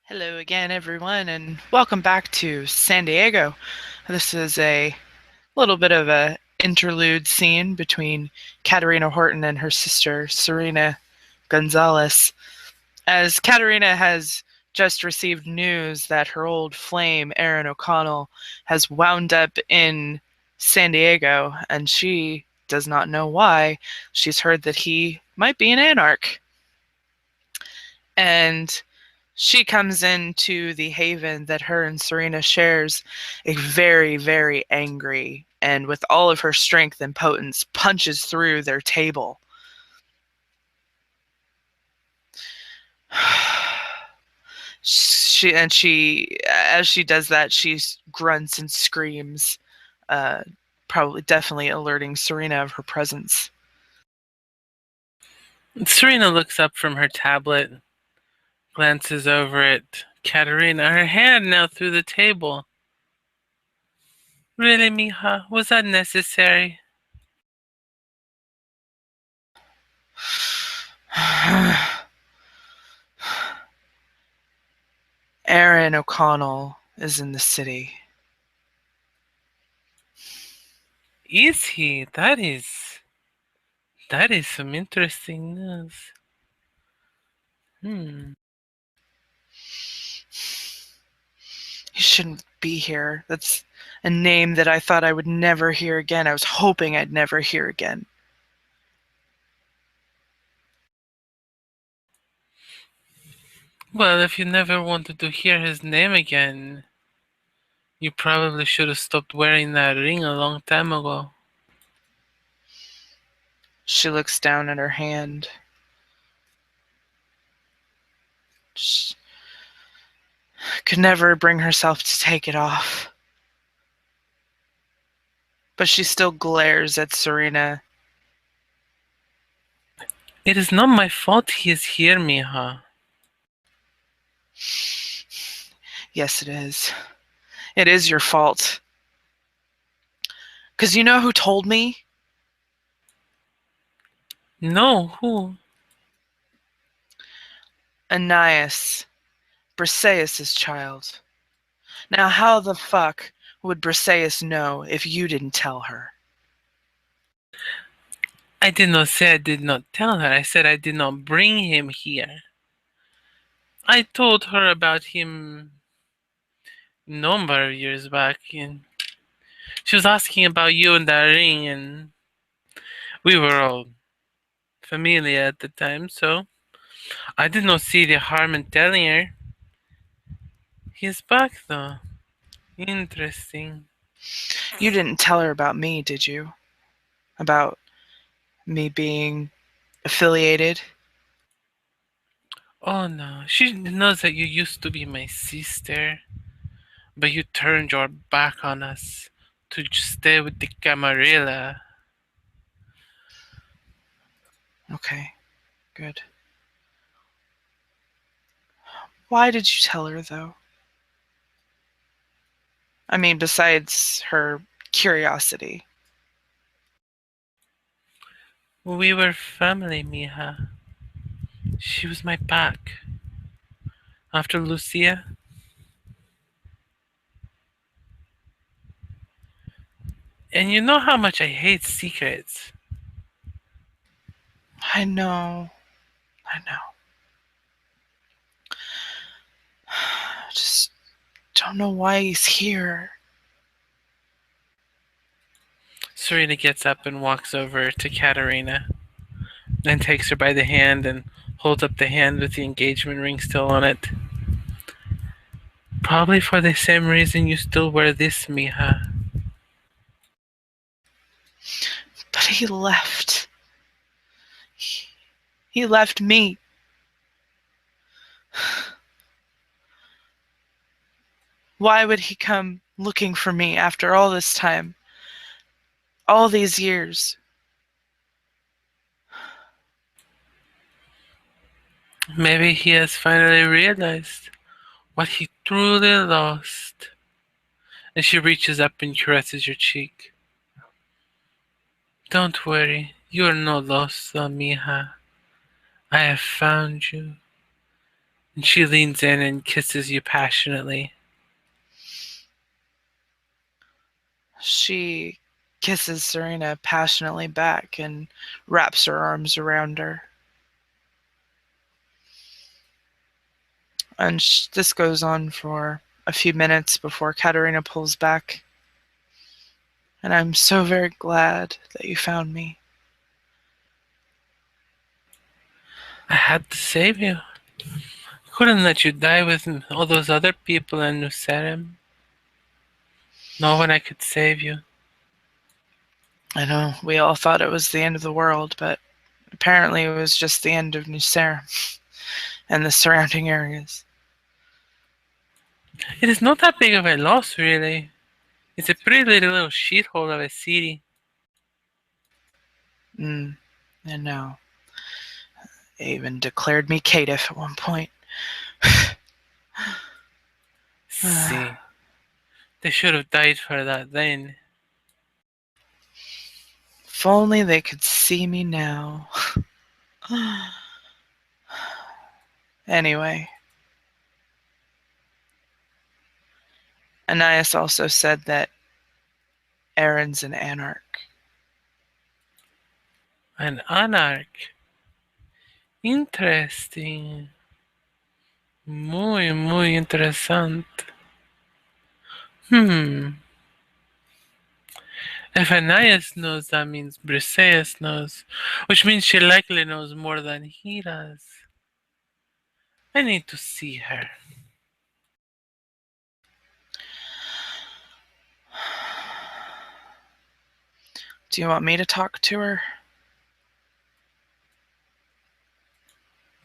Hello again, everyone, and welcome back to San Diego. This is a little bit of a interlude scene between Katerina Horton and her sister Serena Gonzalez, as Katerina has just received news that her old flame, Aaron O'Connell, has wound up in San Diego, and she does not know why. She's heard that he might be an anarch. And she comes into the haven that her and Serena shares, a very, very angry, and with all of her strength and potence, punches through their table. As she does that, she grunts and screams, uh, probably definitely alerting Serena of her presence. Serena looks up from her tablet, glances over at Katerina, her hand now through the table. Really, mija? Was that necessary? Aaron O'Connell is in the city. Is he? That is some interesting news. He shouldn't be here. That's a name that I thought I would never hear again. I was hoping I'd never hear again. Well, if you never wanted to hear his name again, you probably should have stopped wearing that ring a long time ago. She looks down at her hand. She could never bring herself to take it off. But she still glares at Serena. It is not my fault he is here, mija. Yes, it is. It is your fault. Because you know who told me? No, who? Anais, Briseis' child. Now, how the fuck would Briseis know if you didn't tell her? I did not say I did not tell her. I said I did not bring him here. I told her about him a number of years back, and she was asking about you and that ring, and we were all familiar at the time, so I did not see the harm in telling her. He's back, though. Interesting. You didn't tell her about me, did you? About me being affiliated? Oh no, she knows that you used to be my sister, but you turned your back on us to stay with the Camarilla. Okay, good. Why did you tell her, though? I mean, besides her curiosity. We were family, Mija. She was my back. After Lucia, and you know how much I hate secrets. I know. I know. I just don't know why he's here. Serena gets up and walks over to Katerina, then takes her by the hand and holds up the hand with the engagement ring still on it. Probably for the same reason you still wear this, Mija. But he left. He left me. Why would he come looking for me after all this time? All these years? Maybe he has finally realized what he truly lost. And she reaches up and caresses your cheek. Don't worry, you are not lost, Mija. I have found you. And she leans in and kisses you passionately. She kisses Serena passionately back and wraps her arms around her. And this goes on for a few minutes before Katerina pulls back. And I'm so very glad that you found me. I had to save you. Couldn't let you die with all those other people in Nuserem. No one I could save you. I know we all thought it was the end of the world, but apparently it was just the end of New Sarum and the surrounding areas. It is not that big of a loss, really. It's a pretty little shithole of a city. Mm, and now, they even declared me caitiff at one point. See, they should have died for that then. If only they could see me now. Anyway, Ananias also said that Aaron's an anarch. An anarch. Interesting. Muy interesante. Hmm. If Ananias knows, that means Briseis knows, which means she likely knows more than he does. I need to see her. Do you want me to talk to her?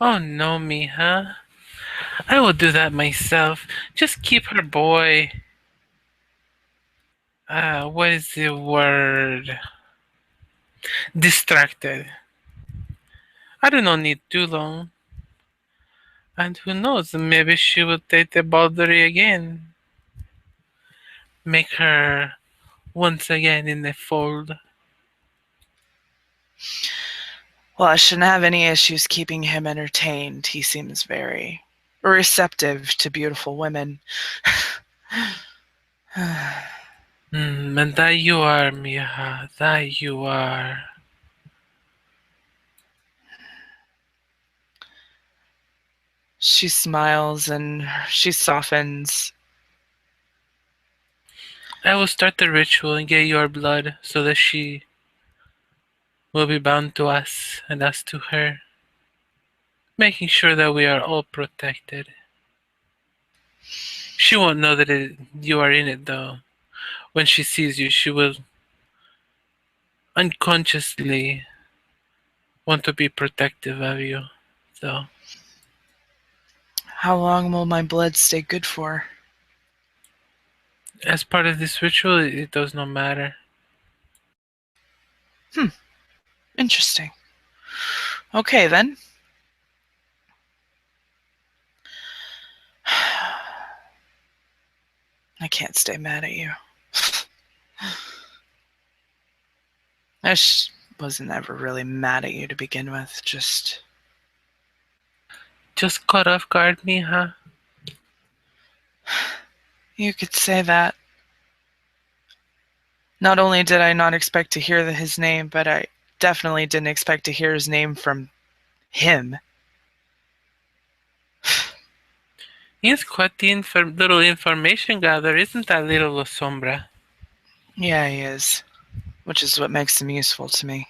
Oh no, mija. I will do that myself. Just keep her boy. What is the word? Distracted. I do not need too long. And who knows, maybe she will take the boundary again. Make her once again in the fold. Well, I shouldn't have any issues keeping him entertained. He seems very receptive to beautiful women. And that you are, mija. That you are. She smiles and she softens. I will start the ritual and get your blood so that she will be bound to us and us to her, making sure that we are all protected. She won't know that you are in it, though. When she sees you, she will unconsciously want to be protective of you. So, How long will my blood stay good for? as part of this ritual, it does not matter. Interesting. Okay, then. I can't stay mad at you. I wasn't ever really mad at you to begin with. Just caught off guard me, huh? You could say that. Not only did I not expect to hear his name, but I definitely didn't expect to hear his name from him. He's quite the little information gatherer, isn't that little La Sombra? Yeah, he is. Which is what makes him useful to me.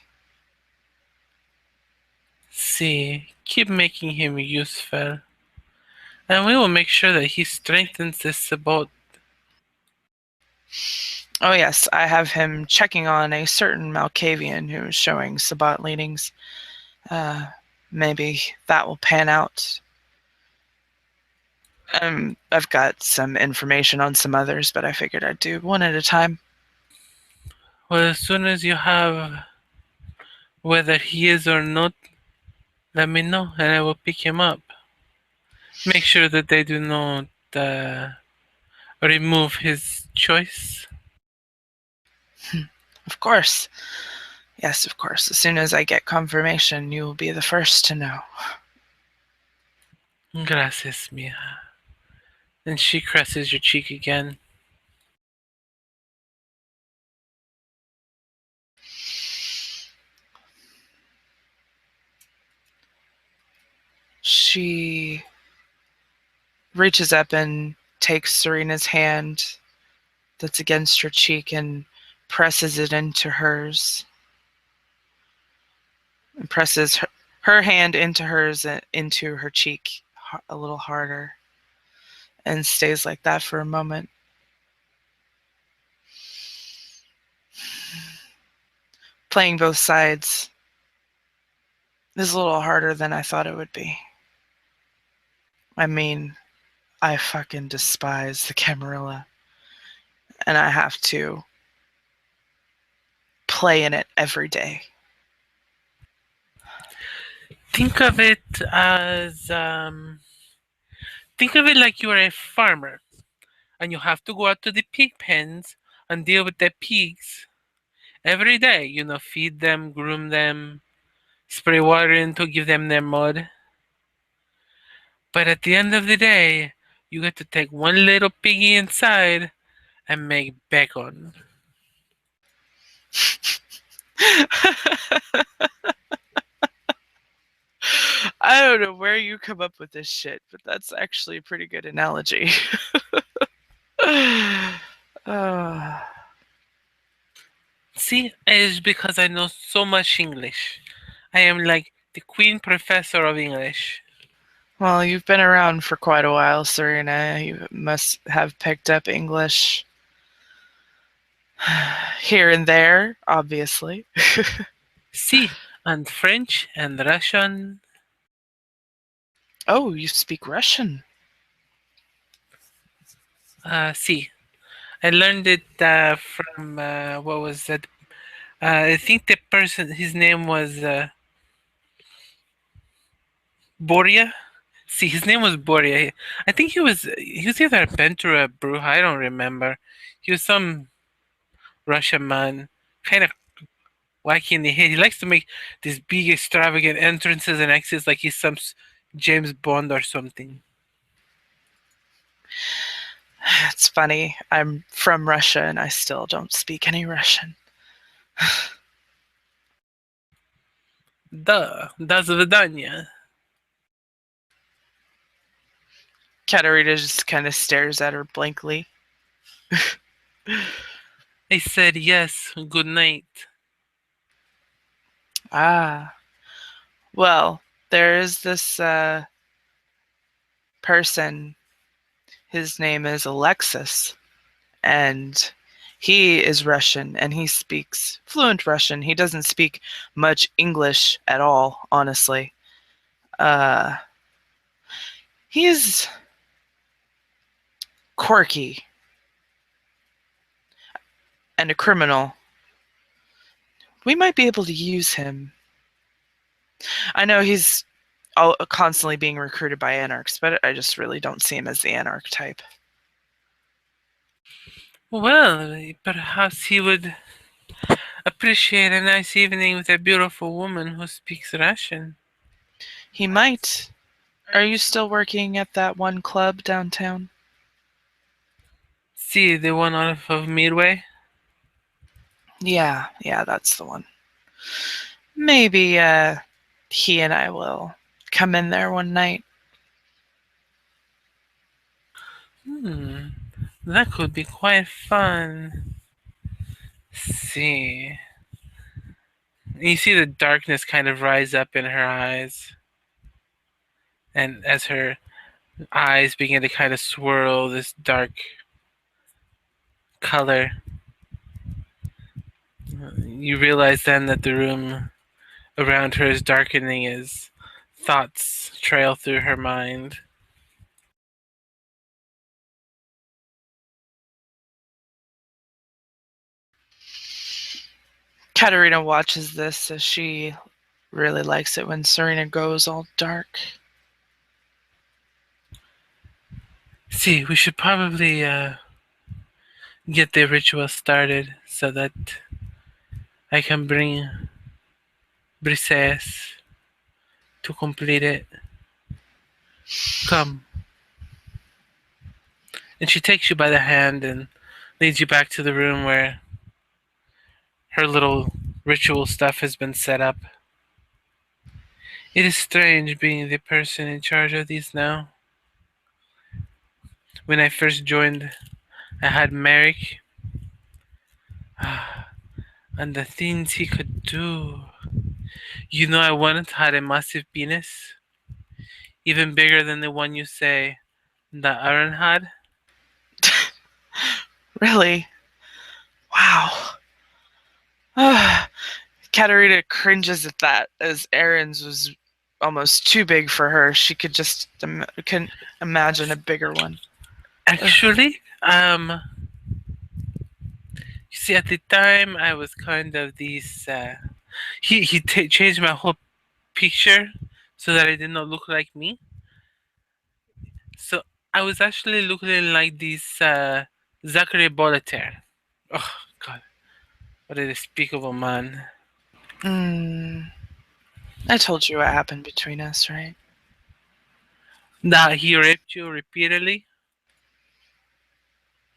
See, keep making him useful. And we will make sure that he strengthens this Sabot. Oh, yes, I have him checking on a certain Malkavian who is showing Sabbat leanings. Maybe that will pan out. I've got some information on some others, but I figured I'd do one at a time. Well, as soon as you have whether he is or not, let me know and I will pick him up. Make sure that they do not remove his choice. Of course. Yes, of course. As soon as I get confirmation, you will be the first to know. Gracias, mija. And she caresses your cheek again. She reaches up and takes Serena's hand that's against her cheek and presses it into hers. And presses her hand into hers and into her cheek a little harder and stays like that for a moment. Playing both sides is a little harder than I thought it would be. I mean, I fucking despise the Camarilla, and I have to play in it every day. Think of it as think of it like you are a farmer and you have to go out to the pig pens and deal with the pigs every day. Feed them, groom them, spray water in to give them their mud. But at the end of the day, you get to take one little piggy inside and make bacon. I don't know where you come up with this shit, but that's actually a pretty good analogy. uh, See, it's because I know so much English. I am like the queen professor of English. well, you've been around for quite a while, Serena. You must have picked up English here and there, obviously. See, and French and Russian. Oh, you speak Russian. See, I learned it from what was that? I think the person, his name was Boria. See, his name was Boria. I think he was either a Bent or a Bruja. I don't remember. He was some Russian man, kind of wacky in the head. He likes to make these big, extravagant entrances and exits like he's some James Bond or something. It's funny. I'm from Russia and I still don't speak any Russian. Duh, that's Vidania. Katerina just kind of stares at her blankly. I said yes, good night. Ah, well, there is this person. His name is Alexis, and he is Russian and he speaks fluent Russian. He doesn't speak much English at all, honestly. Uh, he's quirky and a criminal. We might be able to use him. I know he's constantly being recruited by anarchs, but I just really don't see him as the anarch type. Well, perhaps he would appreciate a nice evening with a beautiful woman who speaks Russian. He might. Are you still working at that one club downtown? See, the one off of Midway? Yeah, that's the one. Maybe he and I will come in there one night. Hmm, that could be quite fun. See. You see the darkness kind of rise up in her eyes. And as her eyes begin to kind of swirl this dark color, you realize then that the room around her is darkening as thoughts trail through her mind. Katerina watches this as she really likes it when Serena goes all dark. See, we should probably get the ritual started so that I can bring Briseis to complete it. Come. And she takes you by the hand and leads you back to the room where her little ritual stuff has been set up. It is strange being the person in charge of these now. When I first joined, I had Merrick, and the things he could do. You know, I once had a massive penis, even bigger than the one you say that Aaron had. Really? Wow. Katerina cringes at that, as Aaron's was almost too big for her. She could just can imagine a bigger one. Ugh. Actually, you see, at the time I was kind of these. He changed my whole picture so that I did not look like me. So I was actually looking like this Zachary Bolleter. Oh God, what a despicable man! Mm, I told you what happened between us, right? That he raped you repeatedly.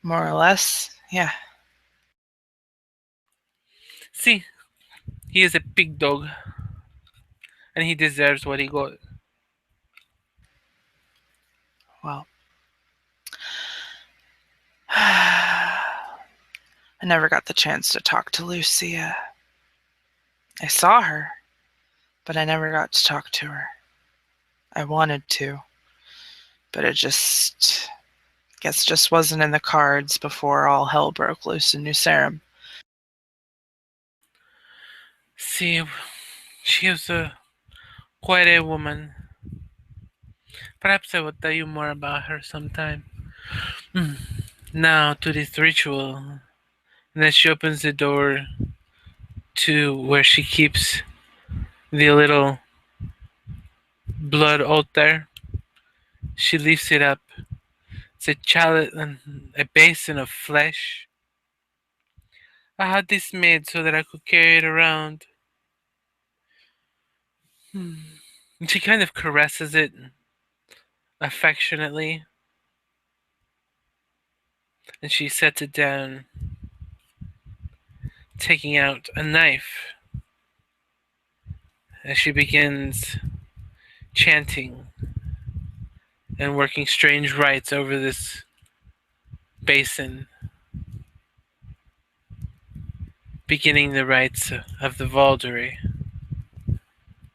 More or less. Yeah. See, he is a big dog, and he deserves what he got. Well, I never got the chance to talk to Lucia. I saw her, but I never got to talk to her. I wanted to, but it just wasn't in the cards before all hell broke loose in New Sarum. See, she is quite a woman. Perhaps I will tell you more about her sometime. Hmm. Now to this ritual. And then she opens the door to where she keeps the little blood altar. She lifts it up. It's a chalice and a basin of flesh. I had this made so that I could carry it around. Hmm. And she kind of caresses it affectionately, and she sets it down, taking out a knife as she begins chanting and working strange rites over this basin, beginning the rites of the Valdery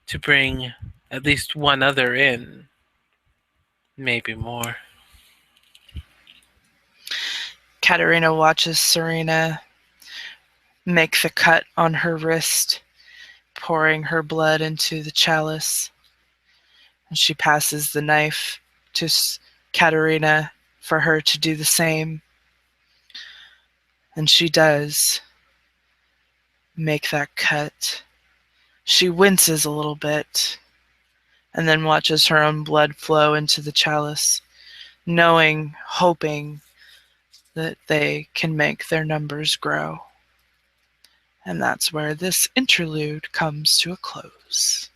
to bring at least one other in, maybe more. Katerina watches Serena make the cut on her wrist, pouring her blood into the chalice. And she passes the knife to Katerina for her to do the same. And she does make that cut. She winces a little bit and then watches her own blood flow into the chalice, knowing, hoping that they can make their numbers grow. And that's where this interlude comes to a close.